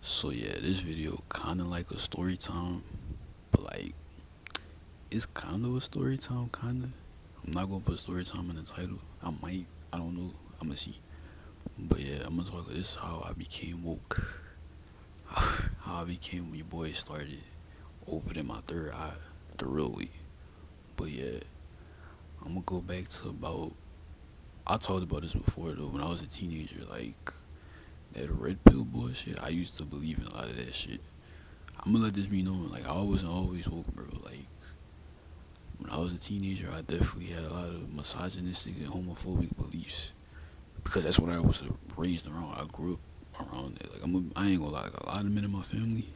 So yeah, this video kind of like a story time, but like it's kind of a story time, kind of. I'm not gonna put story time in the title. I might. I don't know. I'm gonna see. But yeah, I'm gonna talk. This is how I became woke. How I became when your boy started opening my third eye the real way. But yeah, I'm gonna go back to about. I talked about this before though. When I was a teenager, like that red pill bullshit. I used to believe in a lot of that shit. I'm gonna let this be known. Like I wasn't always woke, bro. Like when I was a teenager, I definitely had a lot of misogynistic and homophobic beliefs because that's what I was raised around. I grew up around it. Like I ain't gonna lie. Like, a lot of men in my family,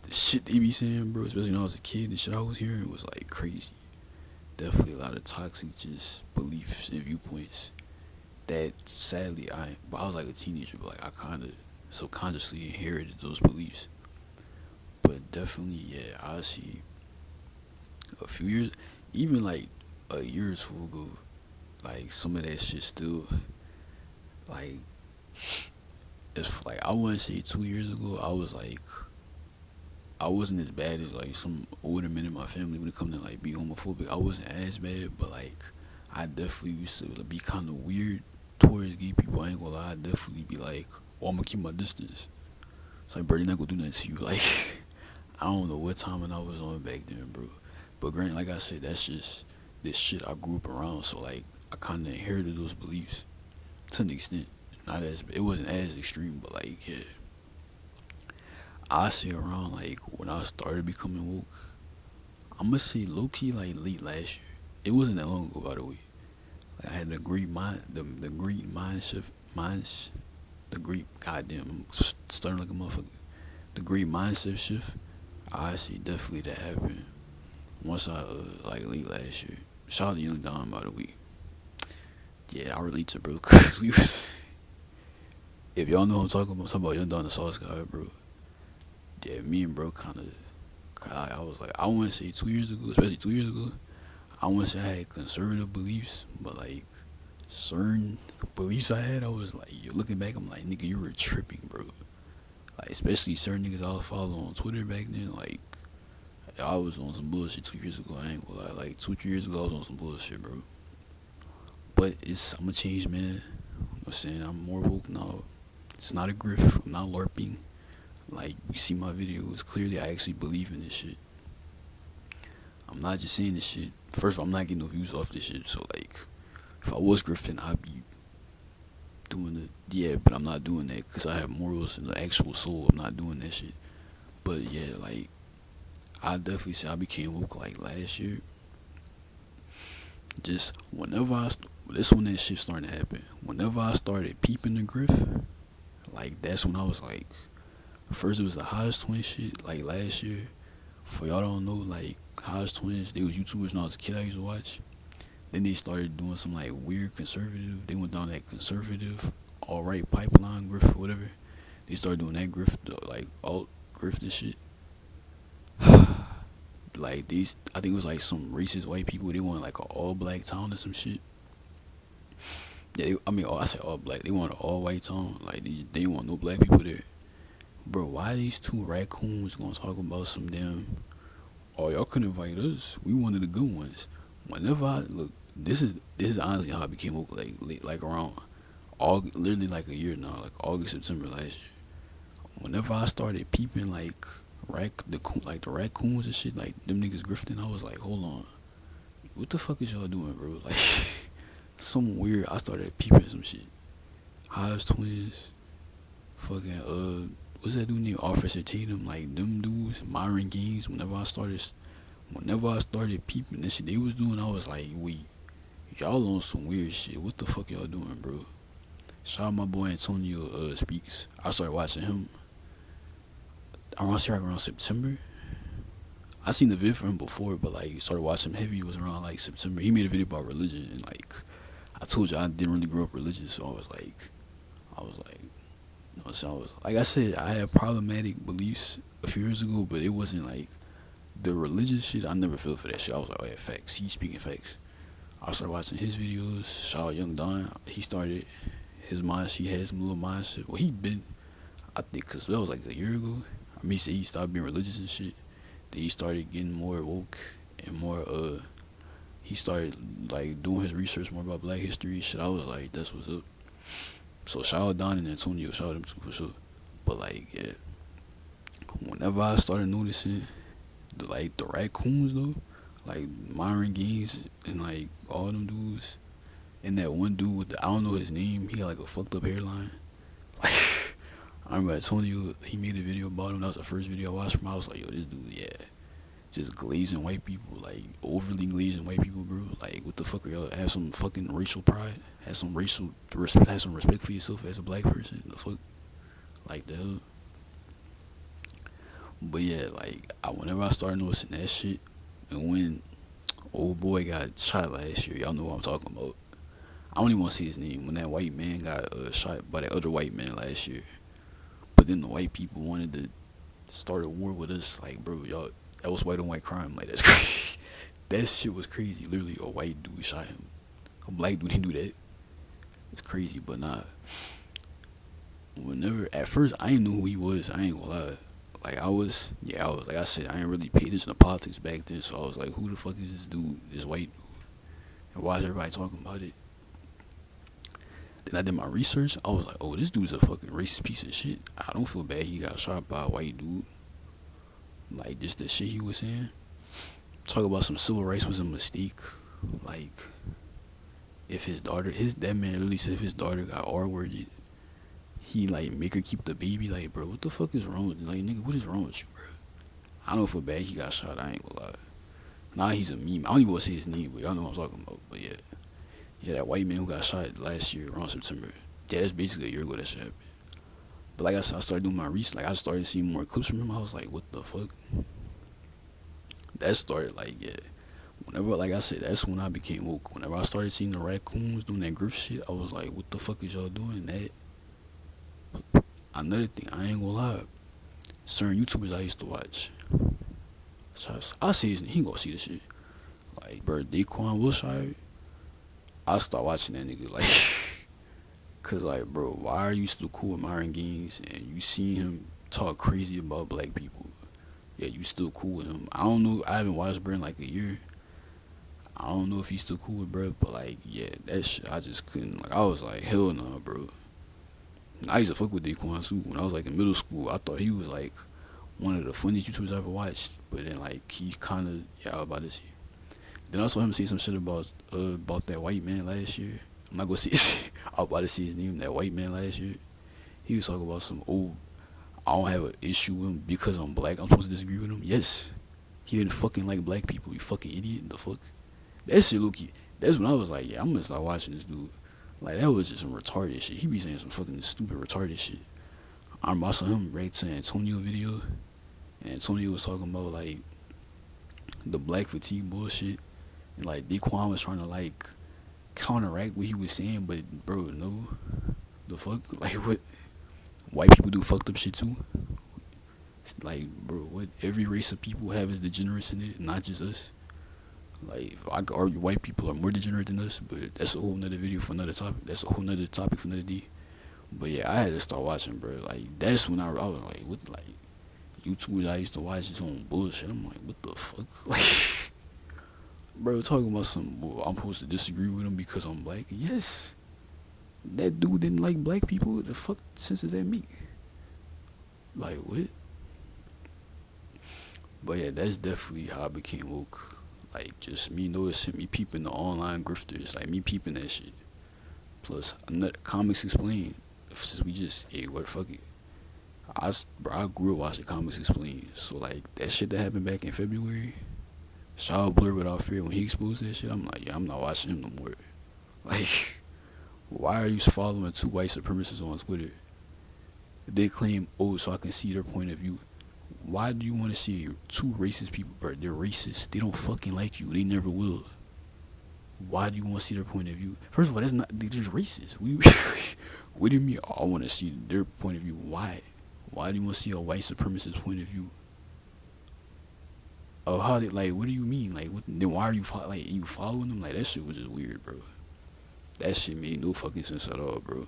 the shit they be saying, bro, especially when I was a kid, the shit I was hearing was like crazy. Definitely a lot of toxic just beliefs and viewpoints that sadly but I was like a teenager, but like I kind of subconsciously inherited those beliefs. But definitely, yeah, I see a few years, even like a year or two ago, like some of that shit still like it's like I wouldn't say 2 years ago I wasn't as bad as like some older men in my family when it comes to like being homophobic. I wasn't as bad, but like I definitely used to be kind of weird towards gay people. I ain't gonna lie, I definitely be like, oh, I'm gonna keep my distance. It's like, bro, they not gonna do nothing to you. Like, I don't know what time and I was on back then, bro. But granted, like I said, that's just this shit I grew up around. So like, I kind of inherited those beliefs to an extent. Not as it wasn't as extreme, but like, yeah, I see around like when I started becoming woke. I'm gonna say low key like late last year. It wasn't that long ago, by the way. Like I had the great mind, the great mind shift, minds, the great goddamn, I'm starting like a motherfucker. The great mindset shift. I see definitely that happened once I like late last year. Shout out to Young Don, by the way. Yeah, I relate to bro, cause we was. If y'all know what I'm talking about Young Don the Sauce Guy, bro. Yeah, me and bro kind of. I was like, I want to say 2 years ago, especially 2 years ago. I want to say I had conservative beliefs, but like certain beliefs I had, I was like, you looking back, I'm like, nigga, you were tripping, bro. Like, especially certain niggas I was following on Twitter back then, like, I was on some bullshit 2 years ago. I ain't gonna lie. Like 2, 3 years ago, I was on some bullshit, bro. But I'm a changed man. I'm saying I'm more woke now. It's not a grift. I'm not LARPing. Like you see my videos, clearly I actually believe in this shit. I'm not just saying this shit. First of all, I'm not getting no views off this shit. So like, if I was grifting, I'd be doing it. Yeah, but I'm not doing that because I have morals and the actual soul. I'm not doing that shit. But yeah, like I definitely say I became woke like last year. Just whenever this when that shit started to happen. Whenever I started peeping the griff, like that's when I was like, first it was the Hodge Twins shit, like last year. For y'all don't know, like Hodge Twins, they was YouTubers when I was a kid. I used to watch. Then they started doing some like weird conservative. They went down that conservative, all right pipeline grift or whatever. They started doing that grift, like alt grift and shit. Like these, I think it was like some racist white people. They want like an all black town or some shit. Yeah, I mean, I said all black. They want an all white town. Like they didn't want no black people there. Bro, why these two raccoons gonna talk about some damn? Oh, y'all couldn't invite us. We wanted the good ones. Whenever I look, this is honestly how I became woke. Like like around August, literally like a year now, like August September last year. Whenever I started peeping like the raccoons and shit, like them niggas grifting, I was like, hold on, what the fuck is y'all doing, bro? Like some weird. I started peeping some shit. Hodge Twins, fucking what's that dude named Officer Tatum? Like them dudes, Myron Gaines. Whenever I started peeping this shit they was doing, I was like, wait, y'all on some weird shit. What the fuck y'all doing, bro? Shout out my boy Antonio Speaks. I started watching him around September. I seen the video for him before, but like started watching him heavy. It was around like September. He made a video about religion and like I told you I didn't really grow up religious, so I was like, you know, so I was like I said, I had problematic beliefs a few years ago, but it wasn't like the religious shit. I never fell for that shit. I was like, oh yeah, facts. He's speaking facts. I started watching his videos. Shout out Young Don. He started his mind. He had some little mindset. Well, he been. I think because that was like a year ago. I mean, he said he stopped being religious and shit. Then he started getting more woke and more he started like doing his research more about Black history and shit. I was like, that's what's up. So shout out Don and Antonio, shout out them too for sure. But like, yeah, whenever I started noticing the raccoons though, like Myron Gaines and like all them dudes, and that one dude with I don't know his name, he had like a fucked up hairline. Like I remember Antonio, he made a video about him. That was the first video I watched from him. I was like, yo, this dude, yeah, just glazing white people, like overly glazing white people, bro. Like, what the fuck are y'all? Have some fucking racial pride. Have some have some respect for yourself as a black person. The fuck, like the hell. But yeah, like whenever I started noticing that shit, and when old boy got shot last year, y'all know what I'm talking about. I don't even want to see his name. When that white man got shot by that other white man last year, but then the white people wanted to start a war with us. Like, bro, y'all, that was white on white crime. Like, that's crazy. That shit was crazy. Literally, a white dude shot him. A black dude didn't do that. It's crazy, but nah. Whenever at first I didn't know who he was. I ain't gonna lie. Like I was like I said, I ain't really pay attention to politics back then. So I was like, who the fuck is this dude, this white dude, and why is everybody talking about it? Then I did my research. I was like, oh, this dude's a fucking racist piece of shit. I don't feel bad he got shot by a white dude. Like, just the shit he was saying. Talk about some civil rights was a mistake. Like, if that man literally said if his daughter got R-worded, he like make her keep the baby. Like, bro, what the fuck is wrong with you? Like, nigga, what is wrong with you, bro? I don't feel bad he got shot. I ain't gonna lie. Nah, he's a meme. I don't even want to say his name, but y'all know what I'm talking about. But yeah, yeah, that white man who got shot last year around September. Yeah, that's basically a year ago that shit happened. But like I said, I started doing my research. Like, I started seeing more clips from him. I was like, what the fuck? That started like, yeah. Whenever, like I said, that's when I became woke. Whenever I started seeing the raccoons doing that grift shit, I was like, what the fuck is y'all doing? That another thing, I ain't gonna lie. Certain YouTubers I used to watch. So I see his name, he gonna see this shit. Like, bro, Daquan Wilshire. I start watching that nigga like, cause like, bro, why are you still cool with Myron Gaines and you see him talk crazy about black people? Yeah, you still cool with him. I don't know. I haven't watched bro in like a year. I don't know if he's still cool with bro, but like, yeah, that shit I just couldn't. Like, I was like, hell no, bro. I used to fuck with Daquan too. When I was like in middle school, I thought he was like one of the funniest YouTubers I ever watched. But then like he kind of, yeah, I was about to see. Then I saw him say some shit about that white man last year. I'm not gonna see. I was about to see his name. That white man last year. He was talking about some I don't have an issue with him because I'm black. I'm supposed to disagree with him. Yes, he didn't fucking like black people. You fucking idiot. The fuck. That shit, Loki. That's when I was like, yeah, I'm gonna start watching this dude. Like, that was just some retarded shit. He be saying some fucking stupid retarded shit. I remember I saw him react to an Antonio video, and Antonio was talking about like the black fatigue bullshit, and like Daquan was trying to like counteract what he was saying, but bro, no, the fuck, like what? White people do fucked up shit too. It's like, bro, what every race of people have is degenerates in it, not just us. Like, I could argue white people are more degenerate than us, but that's a whole nother video for another topic. That's a whole nother topic for another day. But yeah, I had to start watching, bro. Like, that's when I was like, what, like, YouTubers I used to watch this on bullshit. I'm like, what the fuck? Like, bro, talking about some, well, I'm supposed to disagree with him because I'm black. Yes, that dude didn't like black people. What the fuck sense does that make? Like, what? But yeah, that's definitely how I became woke. Like, just me noticing, me peeping the online grifters, like me peeping that shit. Plus, another Comics Explained. Since we just, hey, what, fuck it. I grew up watching Comics Explained. So, like, that shit that happened back in February, shout out Blur Without Fear when he exposed that shit. I'm like, yeah, I'm not watching him no more. Like, why are you following two white supremacists on Twitter? They claim, oh, so I can see their point of view. Why do you want to see two racist people, bro? They're racist. They don't fucking like you. They never will. Why do you want to see their point of view? First of all, that's not. They're just racist. What do you mean? Oh, I want to see their point of view. Why? Why do you want to see a white supremacist point of view? Of how they, like? What do you mean? Like, what, then why are you you following them? Like, that shit was just weird, bro. That shit made no fucking sense at all, bro.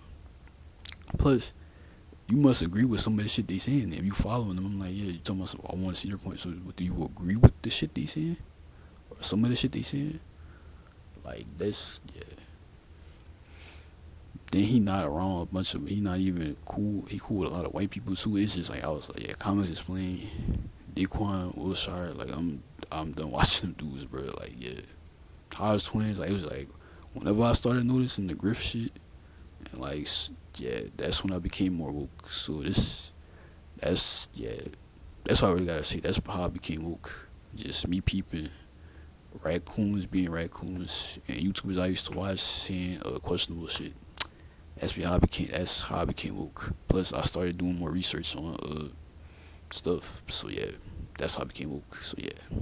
Plus, you must agree with some of the shit they saying. If you following them, I'm like, yeah, you talking about. I want to see your point. So, do you agree with the shit they saying, or some of the shit they saying? Like that's yeah. Then he not around a bunch of. He not even cool. He cool with a lot of white people too. It's just like I was like, yeah, comments explain. Daquan, Wilshire, like I'm done watching them dudes, bro. Like yeah, Hodge twins. Like it was like whenever I started noticing the Griff shit, and like yeah, that's when I became more woke. So that's yeah, that's what I really gotta say. That's how I became woke. Just me peeping raccoons being raccoons and YouTubers I used to watch saying questionable shit. How I became. That's how I became woke. Plus, I started doing more research on stuff. So yeah, that's how I became woke. So yeah.